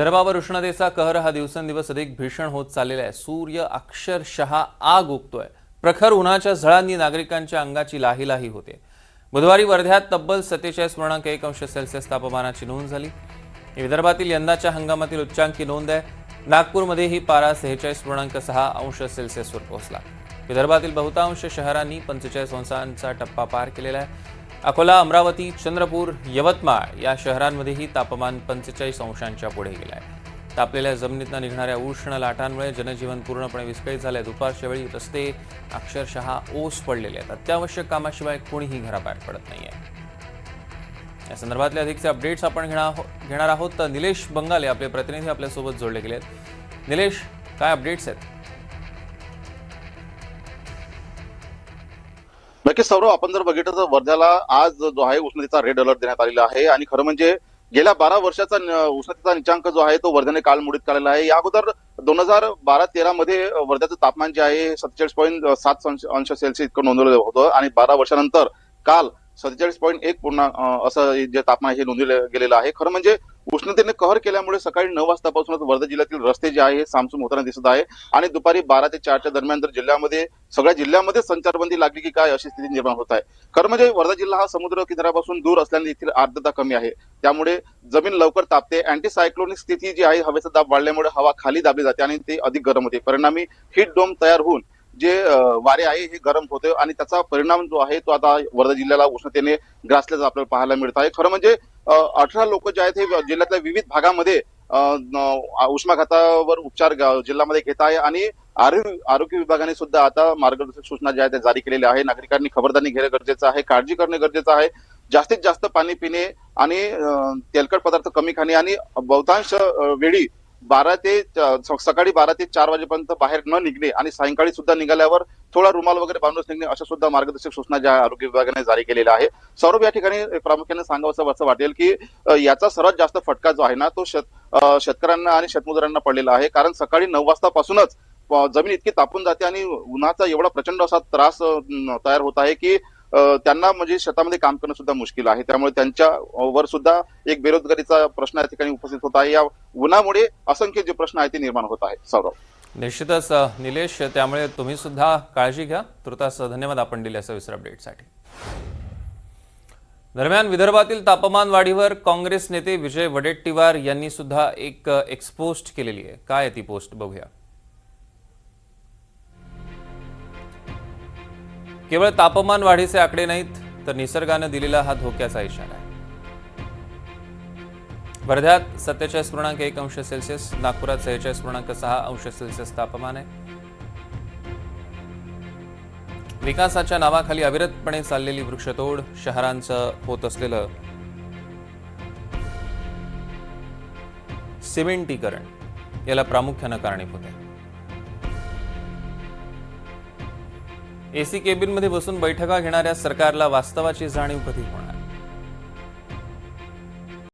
विदर्भावर उष्णतेचा कहर हा दिवसेंदिवस अधिक भीषण होत चाललेला आहे। सूर्य अक्षरशः आग ओकतोय। प्रखर उन्हाच्या झळांनी नागरिकांच्या अंगाची लाहीलाही होते। बुधवारी वर्ध्यात तब्बल 47.1 अंश सेल्सिअस तापमानाची नोंद झाली। विदर्भातील यंदाच्या हंगामातील उच्चांकी नोंद आहे। नागपूरमध्येही पारा 46.6 अंश सेल्सिअसवर पोहोचला। विदर्भातील बहुतांश शहरांनी 45 अंशांचा टप्पा पार केलेला आहे। अकोला, अमरावती, चंद्रपूर, यवतमाळ या शहरांमध्येही तापमान 45 अंशांच्या पुढे गेले आहे। तापलेल्या जमिनीतून निघणाऱ्या उष्ण लाटांमुळे जनजीवन पूर्णपणे विस्कळीत झाले। दुपारच्या वेळी रस्ते अक्षरशः ओस पडलेले आहेत। अत्यावश्यक कामाशिवाय कोणीही घराबाहेर पडत नाहीये। या संदर्भातले अधिकचे अपडेट्स आपण घेणार आहोत। तर निलेश बंगाले आपले प्रतिनिधी आपल्यासोबत जोडले गेले आहेत। निलेश, काय अपडेट्स आहेत? नक्कीच सौरव, आपण जर बघितलं तर वर्ध्याला आज जो आहे उष्णतेचा रेड अलर्ट देण्यात आलेला आहे। आणि खरं म्हणजे गेल्या 12 वर्षाचा उष्णतेचा निचांक जो आहे तो वर्ध्याने काल मुडीत काढलेला आहे। या अगोदर 2012-13 मध्ये वर्ध्याचं तापमान जे आहे 47.7 अंश सेल्सिअस इतकं नोंदवलं होतं आणि 12 वर्षानंतर काल 47.1 पूर्ण असं जे तापमान हे नोंदवलं गेलेलं आहे। खरं म्हणजे उष्णतेने कहर केल्यामुळे सकाळी 9 वाजतापासूनच वर्धा जिल्ह्यातील रस्ते जे आहे सामसूम होताना दिसत आहे आणि दुपारी 12 ते 4च्या दरम्यान जर सगळ्या जिल्ह्यामध्ये संचारबंदी लागली की काय अशी स्थिती निर्माण होत आहे। खरं म्हणजे वर्धा जिल्हा हा समुद्र किनाऱ्यापासून दूर असल्याने येथील आर्द्रता कमी आहे, त्यामुळे जमीन लवकर तापते। अँटी सायक्लोनिक स्थिती जी आहे, हवेचा दाब वाढल्यामुळे हवा खाली दाबली जाते आणि ते अधिक गरम होते। परिणामी हीट डोम तयार होऊन जे वारे आहे हे गरम होते आणि त्याचा परिणाम जो आहे तो आता वर्धा जिल्ह्याला उष्णतेने ग्रासल्याचं आपल्याला पाहायला मिळत आहे। खरं म्हणजे 18 लोक जे आहेत हे जिल्ह्यातल्या विविध भागामध्ये उष्माघातावर उपचार जिल्ह्यामध्ये घेत आहे आणि आरोग्य विभागाने सुद्धा आता मार्गदर्शक सूचना ज्या आहेत त्या जारी केलेल्या आहे। नागरिकांनी खबरदारी घेणं गरजेचं आहे, काळजी करणे गरजेचं आहे। जास्तीत जास्त पाणी पिणे आणि तेलकट पदार्थ कमी खाणे आणि बहुतांश वेळी सकाळी 12 ते 4 वाजेपर्यंत बाहेर न निघणे आणि सायंकाळी सुद्धा निघाल्यावर थोडा रुमाल वगैरे बांधून निघणे अशा सुद्धा मार्गदर्शक सूचना ज्या आरोग्य विभागाने जारी केलेल्या आहे। सौरभ, या ठिकाणी प्रामुख्याने सांगावं असं वाटेल की याचा सर्वात जास्त फटका जो आहे ना तो शेतकऱ्यांना आणि शेतमजुरांना पडलेला आहे। कारण सकाळी 9 वाजतापासूनच जमीन इतकी तापून जाते आणि उन्हाचा एवढा प्रचंड असा त्रास तयार होत आहे की त्यांना म्हणजे शेतामध्ये काम करणं सुद्धा मुश्किल आहे। त्यामुळे त्यांच्यावर सुद्धा एक बेरोजगारीचा प्रश्न या ठिकाणी उपस्थित होत आहे। या उन्हामुळे असंख्य जे प्रश्न आहेत ते निर्माण होत आहेत। सौरभ, निश्चितच निलेश, त्यामुळे तुम्ही सुद्धा काळजी घ्या। तुर्तास धन्यवाद आपण दिल्या सविस्तर अपडेटसाठी। दरम्यान विदर्भातील तापमान वाढीवर काँग्रेस नेते विजय वडेट्टीवार यांनी सुद्धा एक एक्सपोस्ट केलेली आहे। काय आहे ती पोस्ट बघूया। केवळ तापमान वाढीचे आकडे नाहीत तर निसर्गानं दिलेला हा धोक्याचा इशारा आहे। वर्ध्यात 47.1 अंश सेल्सिअस, नागपुरात 46.6 अंश सेल्सिअस तापमान आहे। विकासाच्या नावाखाली अविरतपणे चाललेली वृक्षतोड, शहरांचं होत असलेलं सिमेंटीकरण याला प्रामुख्यानं कारणीभूत आहे। एसी केबिनमध्ये बसून बैठका घेणाऱ्या सरकारला वास्तवाची जाणीव कधी होणार?